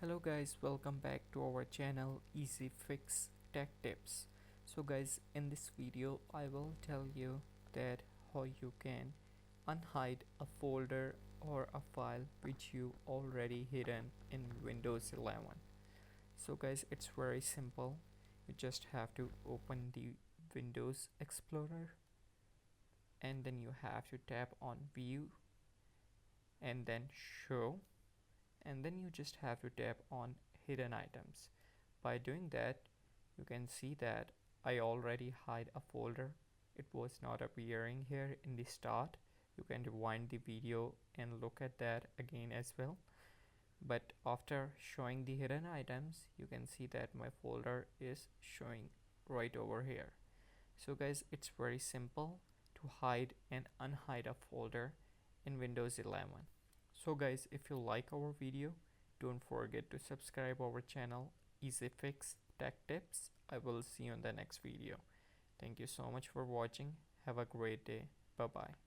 Hello guys, welcome back to our channel Easy Fix Tech Tips. So guys, in this video I will tell you that how you can unhide a folder or a file which you already hidden in Windows 11. So guys, it's very simple. You just have to open the Windows Explorer and then you have to tap on View and then Show, and then you just have to tap on hidden items. By doing that, you can see that I already hide a folder. It was not appearing here in the start. You can rewind the video and look at that again as well. But after showing the hidden items, you can see that my folder is showing right over here. So guys, it's very simple to hide and unhide a folder in Windows 11. So guys, if you like our video, don't forget to subscribe our channel Easy Fix Tech Tips. I will see you in the next video. Thank you so much for watching. Have a great day. Bye bye.